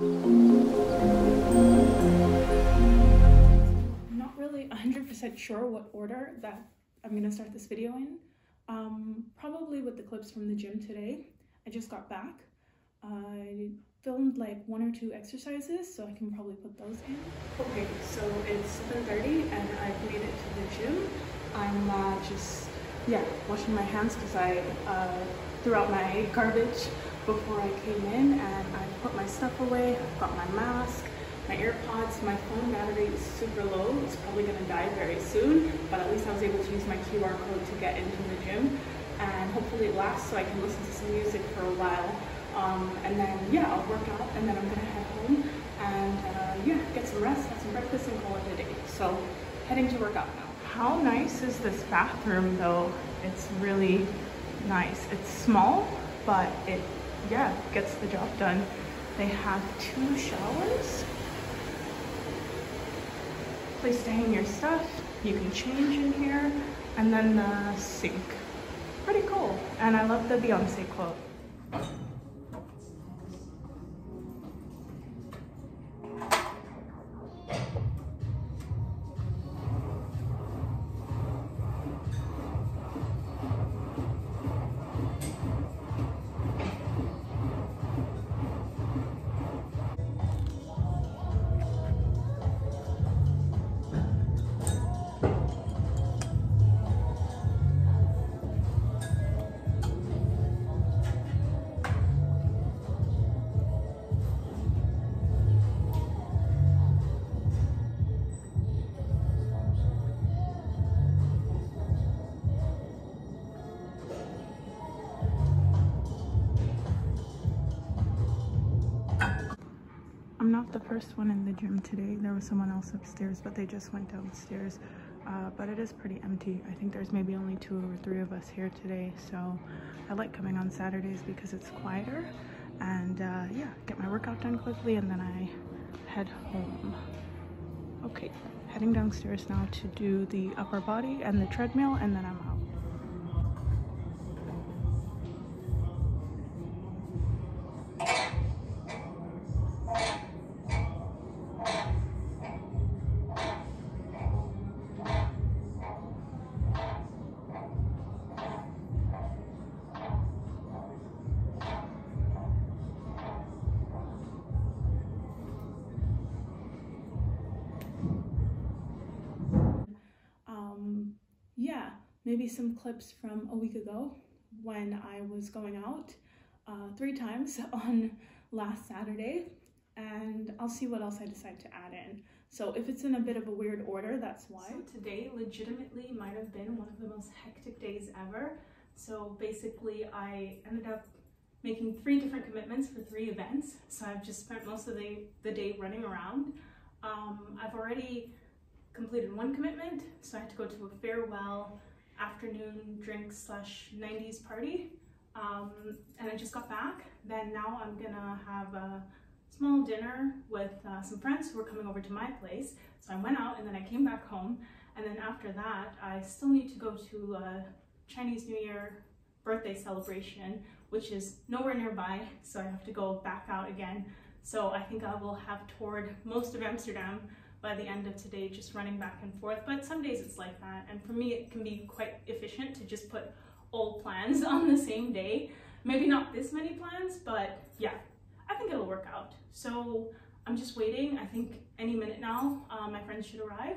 Not really 100% sure what order that I'm gonna start this video in. Probably with the clips from the gym today. I just got back. I filmed like 1 or 2 exercises, so I can probably put those in. Okay, so it's 7:30 and I've made it to the gym. I'm just washing my hands because I threw out my garbage before I came in, and I put my stuff away. I've got my mask, my AirPods. My phone battery is super low. It's probably gonna die very soon, but at least I was able to use my QR code to get into the gym, and hopefully it lasts so I can listen to some music for a while. And then I'll work out, and then I'm gonna head home and get some rest, have some breakfast, and call it a day. So heading to work out now. How nice is this bathroom though? It's really nice. It's small, but it gets the job done. They have 2 showers, place to hang your stuff, you can change in here, and then the sink. Pretty cool. And I love the Beyonce quote. I'm not the first one in the gym today. There was someone else upstairs, but they just went downstairs. But it is pretty empty. I think there's maybe only 2 or 3 of us here today. So I like coming on Saturdays because it's quieter. And get my workout done quickly, and then I head home. Okay, heading downstairs now to do the upper body and the treadmill, and then I'm out. Maybe some clips from a week ago when I was going out 3 times on last Saturday, and I'll see what else I decide to add in. So if it's in a bit of a weird order, that's why. So today legitimately might have been one of the most hectic days ever. So basically I ended up making 3 different commitments for 3 events. So I've just spent most of the day running around. I've already completed 1 commitment, so I had to go to a farewell afternoon drink / 90s party, and I just got back. Then now I'm gonna have a small dinner with some friends who are coming over to my place. So I went out and then I came back home, and then after that I still need to go to a Chinese New Year birthday celebration, which is nowhere nearby, so I have to go back out again. So I think I will have toured most of Amsterdam by the end of today, just running back and forth. But some days it's like that, and for me it can be quite efficient to just put all plans on the same day. Maybe not this many plans, but yeah, I think it'll work out. So I'm just waiting. I think any minute now my friends should arrive,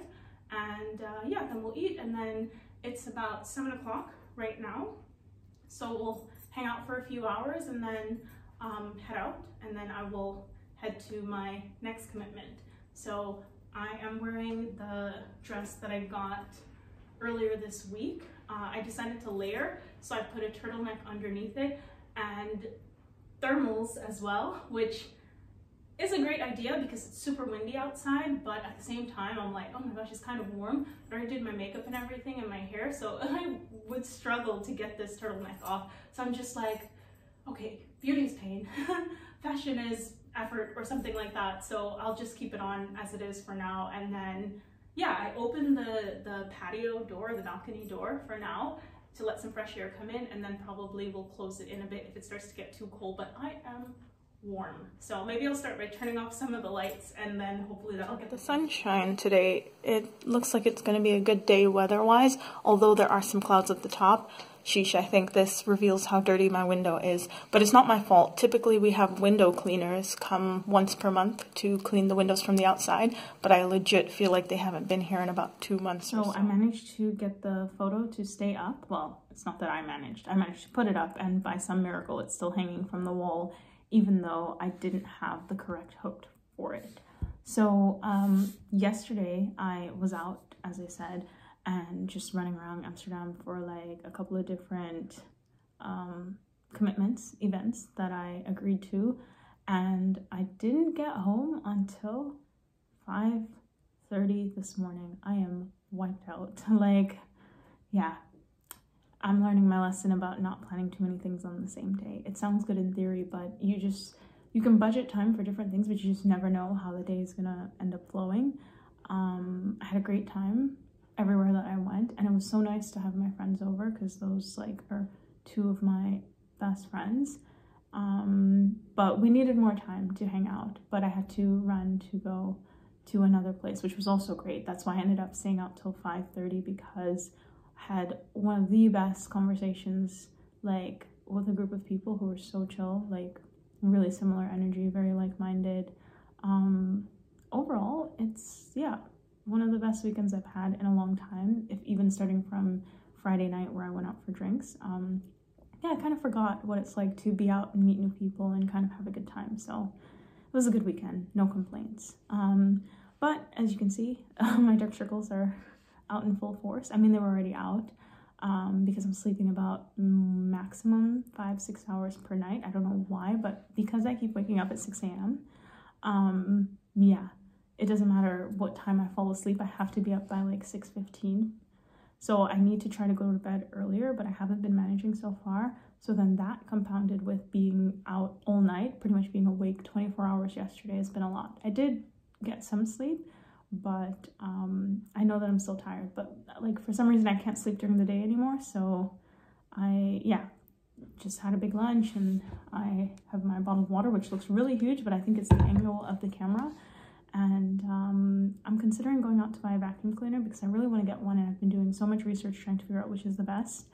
and then we'll eat, and then it's about 7 o'clock right now, so we'll hang out for a few hours and then head out, and then I will head to my next commitment. So I am wearing the dress that I got earlier this week. I decided to layer, so I put a turtleneck underneath it and thermals as well, which is a great idea because it's super windy outside, but at the same time I'm like, oh my gosh, it's kind of warm. I already did my makeup and everything and my hair, so I would struggle to get this turtleneck off. So I'm just like, okay, beauty is pain, fashion is effort, or something like that. So I'll just keep it on as it is for now. And then I opened the patio door, the balcony door for now, to let some fresh air come in, and then probably we'll close it in a bit if it starts to get too cold. But I am warm. So maybe I'll start by turning off some of the lights, and then hopefully that'll get the sunshine today. It looks like it's going to be a good day weather-wise, although there are some clouds at the top. Sheesh, I think this reveals how dirty my window is, but it's not my fault. Typically we have window cleaners come once per month to clean the windows from the outside, but I legit feel like they haven't been here in about 2 months or so. I managed to get the photo to stay up. Well, it's not that I managed to put it up, and by some miracle it's still hanging from the wall, even though I didn't have the correct hook for it. So yesterday I was out, as I said, and just running around Amsterdam for like a couple of different events that I agreed to, and I didn't get home until 5:30 this morning. I am wiped out. Like, yeah, I'm learning my lesson about not planning too many things on the same day. It sounds good in theory, but you can budget time for different things, but you just never know how the day is gonna end up flowing. I had a great time everywhere that I went, and it was so nice to have my friends over, because those like are 2 of my best friends. But we needed more time to hang out, but I had to run to go to another place, which was also great. That's why I ended up staying out till 5:30, because I had one of the best conversations, like with a group of people who were so chill, like really similar energy, very like-minded. Overall, it's, yeah, one of the best weekends I've had in a long time, if even starting from Friday night where I went out for drinks. Yeah, I kind of forgot what it's like to be out and meet new people and kind of have a good time. So it was a good weekend, no complaints. But as you can see, my dark circles are out in full force. I mean, they were already out because I'm sleeping about maximum 5-6 hours per night. I don't know why, but because I keep waking up at 6 a.m. Yeah. It doesn't matter what time I fall asleep, I have to be up by like 6:15. So I need to try to go to bed earlier, but I haven't been managing so far. So then that compounded with being out all night, pretty much being awake 24 hours yesterday, has been a lot. I did get some sleep, but I know that I'm still tired. But like for some reason I can't sleep during the day anymore. So yeah, just had a big lunch, and I have my bottle of water, which looks really huge, but I think it's the angle of the camera. And I'm considering going out to buy a vacuum cleaner because I really want to get one, and I've been doing so much research trying to figure out which is the best.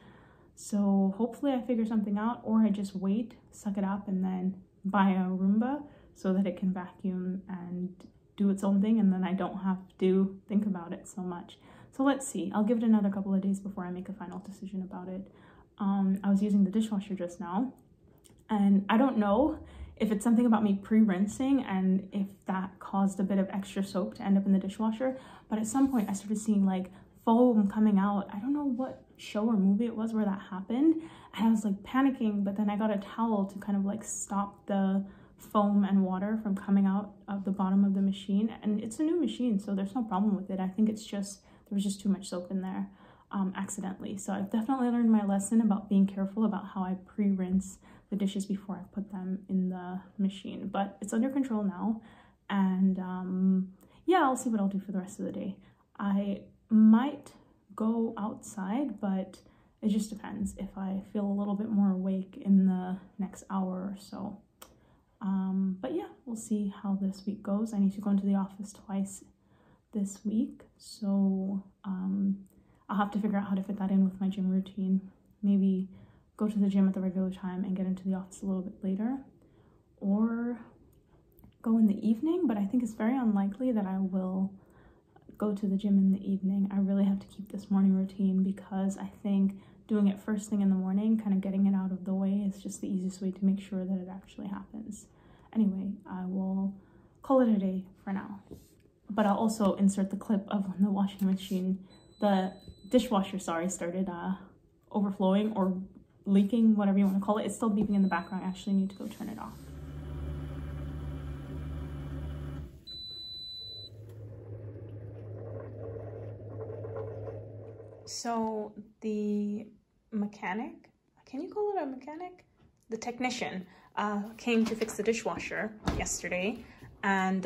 So hopefully I figure something out, or I just wait, suck it up, and then buy a Roomba so that it can vacuum and do its own thing, and then I don't have to think about it so much. So let's see. I'll give it another couple of days before I make a final decision about it. I was using the dishwasher just now, and I don't know if it's something about me pre-rinsing and if that caused a bit of extra soap to end up in the dishwasher, but at some point I started seeing like foam coming out. I don't know what show or movie it was where that happened, and I was like panicking, but then I got a towel to kind of like stop the foam and water from coming out of the bottom of the machine. And it's a new machine, so there's no problem with it. I think it's just, there was just too much soap in there accidentally. So I've definitely learned my lesson about being careful about how I pre-rinse the dishes before I put them in the machine, but it's under control now. And yeah, I'll see what I'll do for the rest of the day. I might go outside, but it just depends if I feel a little bit more awake in the next hour or so. But yeah, we'll see how this week goes. I need to go into the office twice this week, so I'll have to figure out how to fit that in with my gym routine. Maybe go to the gym at the regular time and get into the office a little bit later, or go in the evening, but I think it's very unlikely that I will go to the gym in the evening. I really have to keep this morning routine, because I think doing it first thing in the morning, kind of getting it out of the way, is just the easiest way to make sure that it actually happens. Anyway, I will call it a day for now, but I'll also insert the clip of when the dishwasher, started overflowing or leaking, whatever you want to call it. It's still beeping in the background. I actually need to go turn it off. So the mechanic, can you call it a mechanic? The technician came to fix the dishwasher yesterday, and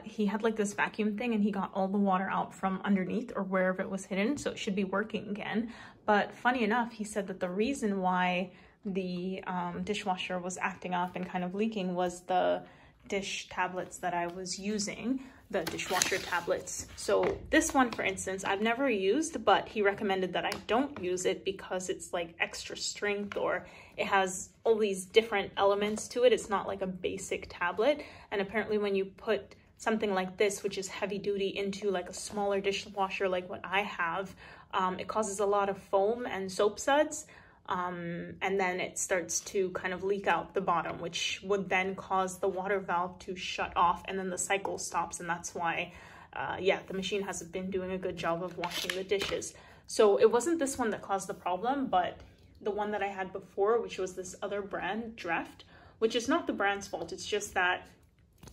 he had like this vacuum thing, and he got all the water out from underneath or wherever it was hidden, so it should be working again. But funny enough, he said that the reason why the dishwasher was acting up and kind of leaking was the dish tablets that I was using, the dishwasher tablets. So this one, for instance, I've never used, but he recommended that I don't use it because it's like extra strength, or it has all these different elements to it. It's not like a basic tablet. And apparently when you put something like this, which is heavy duty, into like a smaller dishwasher like what I have, it causes a lot of foam and soap suds. And then it starts to kind of leak out the bottom, which would then cause the water valve to shut off, and then the cycle stops. And that's why, yeah, the machine hasn't been doing a good job of washing the dishes. So it wasn't this one that caused the problem, but the one that I had before, which was this other brand, Dreft, which is not the brand's fault. It's just that,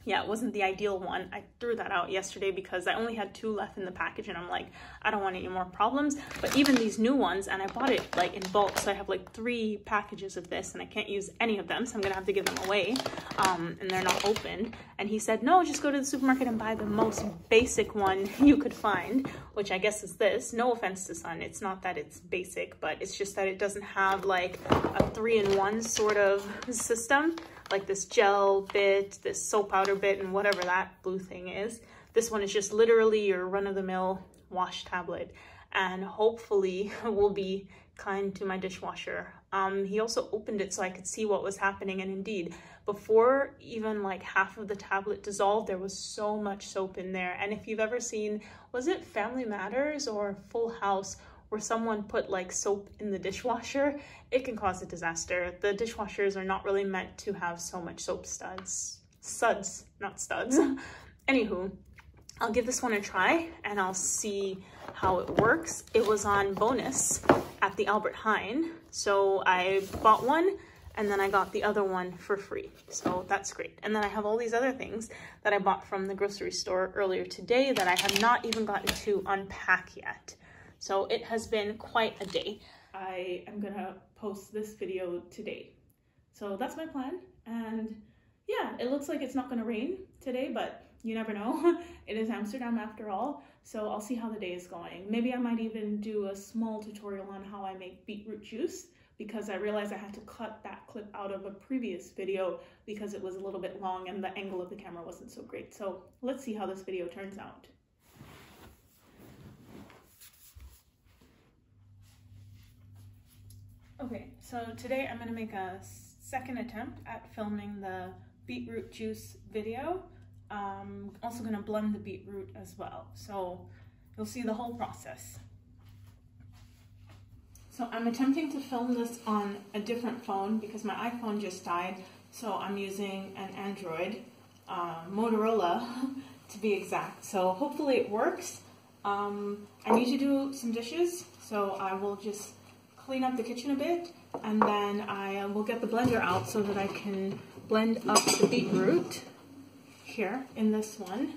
yeah, it wasn't the ideal one. I threw that out yesterday because I only had 2 left in the package, and I'm like, I don't want any more problems. But even these new ones, and I bought it like in bulk, so I have like 3 packages of this, and I can't use any of them, so I'm gonna have to give them away, and they're not open. And he said, no, just go to the supermarket and buy the most basic one you could find, which I guess is this. No offense to Sun, it's not that it's basic, but it's just that it doesn't have like a 3-in-1 sort of system, like this gel bit, this soap powder bit, and whatever that blue thing is. This one is just literally your run-of-the-mill wash tablet, and hopefully will be kind to my dishwasher. He also opened it so I could see what was happening, and indeed, before even like half of the tablet dissolved, there was so much soap in there. And if you've ever seen, was it Family Matters or Full House, where someone put like soap in the dishwasher, it can cause a disaster. The dishwashers are not really meant to have so much soap suds, not studs. Anywho, I'll give this one a try and I'll see how it works. It was on bonus at the Albert Heijn, so I bought one and then I got the other one for free, so that's great. And then I have all these other things that I bought from the grocery store earlier today that I have not even gotten to unpack yet. So it has been quite a day. I am gonna post this video today. So that's my plan. And yeah, it looks like it's not gonna rain today, but you never know. It is Amsterdam after all. So I'll see how the day is going. Maybe I might even do a small tutorial on how I make beetroot juice, because I realized I had to cut that clip out of a previous video because it was a little bit long and the angle of the camera wasn't so great. So let's see how this video turns out. Okay, so today I'm going to make a second attempt at filming the beetroot juice video. Also going to blend the beetroot as well, so you'll see the whole process. So I'm attempting to film this on a different phone because my iPhone just died, so I'm using an Android, Motorola to be exact. So hopefully it works. I need to do some dishes, so I will just clean up the kitchen a bit, and then I will get the blender out so that I can blend up the beetroot here in this one,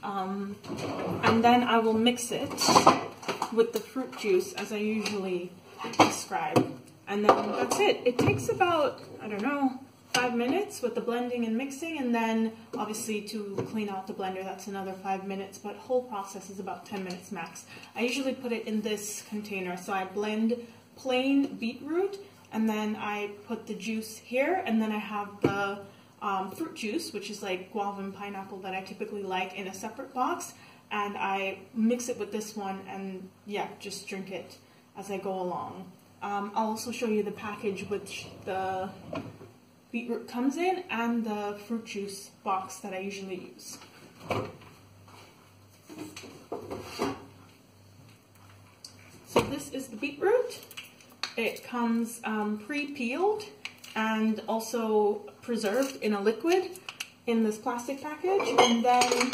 and then I will mix it with the fruit juice as I usually describe, and then that's it. It takes about, I don't know, 5 minutes with the blending and mixing, and then obviously to clean out the blender, that's another 5 minutes, but whole process is about 10 minutes max. I usually put it in this container, so I blend plain beetroot, and then I put the juice here, and then I have the fruit juice, which is like guava and pineapple that I typically like, in a separate box, and I mix it with this one, and yeah, just drink it as I go along. I'll also show you the package which the beetroot comes in, and the fruit juice box that I usually use. So this is the beetroot. It comes pre-peeled and also preserved in a liquid in this plastic package. And then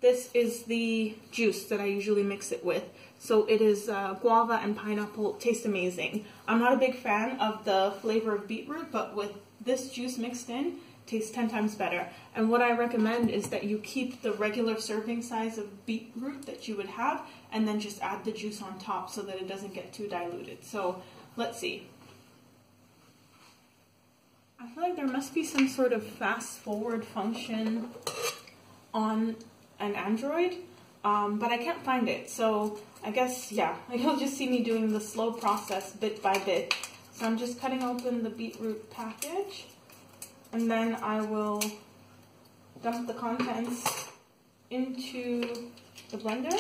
this is the juice that I usually mix it with. So it is guava and pineapple. Tastes amazing. I'm not a big fan of the flavor of beetroot, but with this juice mixed in, tastes 10 times better. And what I recommend is that you keep the regular serving size of beetroot that you would have, and then just add the juice on top so that it doesn't get too diluted. So let's see. I feel like there must be some sort of fast forward function on an Android, but I can't find it. So I guess, yeah, you'll just see me doing the slow process bit by bit So I'm just cutting open the beetroot package, and then I will dump the contents into the blender.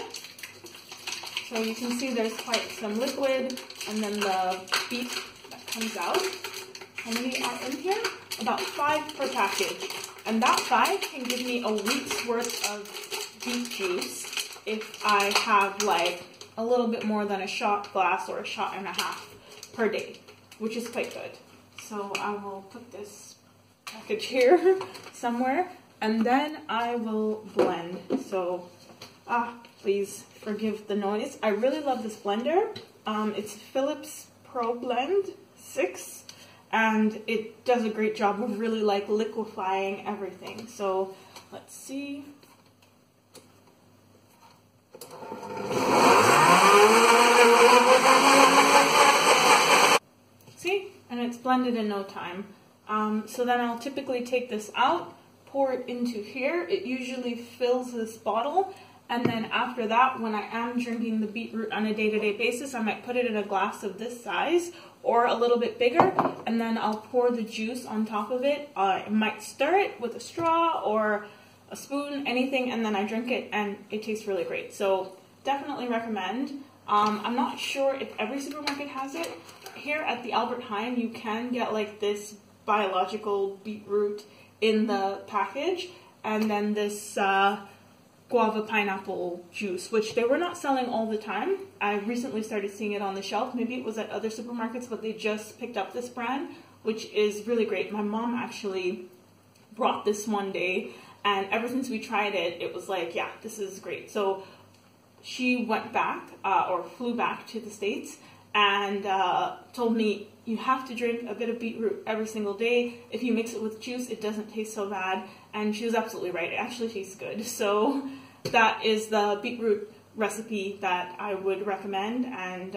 So you can see there's quite some liquid, and then the beet that comes out. How many are in here? About 5 per package. And that 5 can give me a week's worth of beet juice if I have like a little bit more than a shot glass or a shot and a half per day, which is quite good. So I will put this package here somewhere, and then I will blend. So, please forgive the noise. I really love this blender. It's Philips Pro Blend 6, and it does a great job of really like liquefying everything. So let's see. See? And it's blended in no time. So then I'll typically take this out, pour it into here. It usually fills this bottle. And then after that, when I am drinking the beetroot on a day-to-day basis, I might put it in a glass of this size or a little bit bigger, and then I'll pour the juice on top of it. I might stir it with a straw or a spoon, anything, and then I drink it, and it tastes really great. So definitely recommend. I'm not sure if every supermarket has it. Here at the Albert Heijn, you can get like this biological beetroot in the package, and then this guava pineapple juice, which they were not selling all the time. I recently started seeing it on the shelf. Maybe it was at other supermarkets, but they just picked up this brand, which is really great. My mom actually brought this one day, and ever since we tried it, it was like, yeah, this is great. So she went back or flew back to the States and told me, you have to drink a bit of beetroot every single day. If you mix it with juice, it doesn't taste so bad. And she was absolutely right. It actually tastes good. So that is the beetroot recipe that I would recommend. And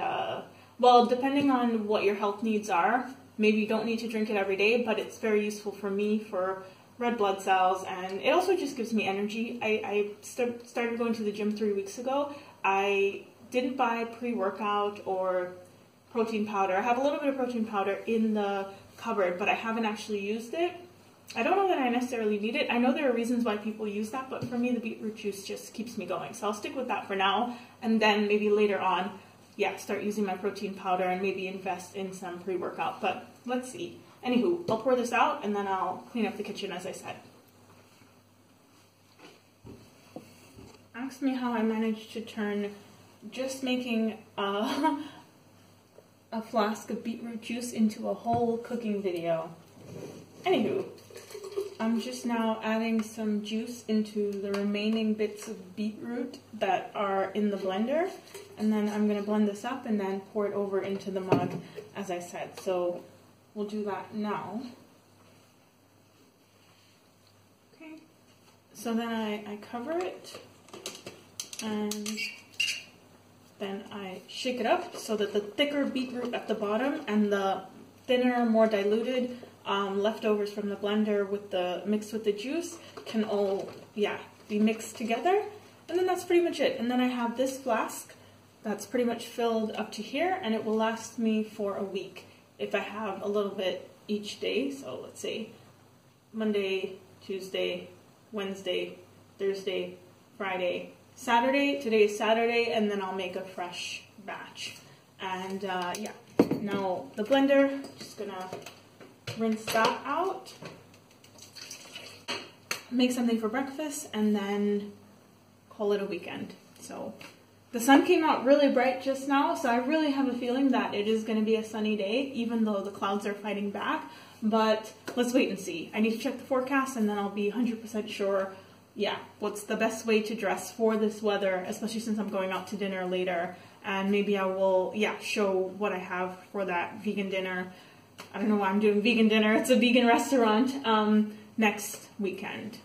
well, depending on what your health needs are, maybe you don't need to drink it every day, but it's very useful for me for red blood cells, and it also just gives me energy. I started going to the gym 3 weeks ago. I didn't buy pre-workout or protein powder. I have a little bit of protein powder in the cupboard, but I haven't actually used it. I don't know that I necessarily need it. I know there are reasons why people use that, but for me, the beetroot juice just keeps me going. So I'll stick with that for now, and then maybe later on, yeah, start using my protein powder and maybe invest in some pre-workout. But let's see. Anywho, I'll pour this out, and then I'll clean up the kitchen, as I said. Ask me how I managed to turn just making a flask of beetroot juice into a whole cooking video. Anywho, I'm just now adding some juice into the remaining bits of beetroot that are in the blender, and then I'm going to blend this up and then pour it over into the mug, as I said. So we'll do that now. Okay, so then I cover it, and then I shake it up so that the thicker beetroot at the bottom and the thinner, more diluted leftovers from the blender with the mixed with the juice can all, yeah, be mixed together. And then that's pretty much it. And then I have this flask that's pretty much filled up to here, and it will last me for a week if I have a little bit each day. So let's say Monday, Tuesday, Wednesday, Thursday, Friday, Saturday. Today is Saturday, and then I'll make a fresh batch. And yeah, now the blender, just gonna rinse that out, make something for breakfast, and then call it a weekend. So the sun came out really bright just now, so I really have a feeling that it is going to be a sunny day, even though the clouds are fighting back. But let's wait and see. I need to check the forecast, and then I'll be 100% sure, yeah, what's the best way to dress for this weather, especially since I'm going out to dinner later. And maybe I will, yeah, show what I have for that vegan dinner. I don't know why I'm doing vegan dinner. It's a vegan restaurant next weekend.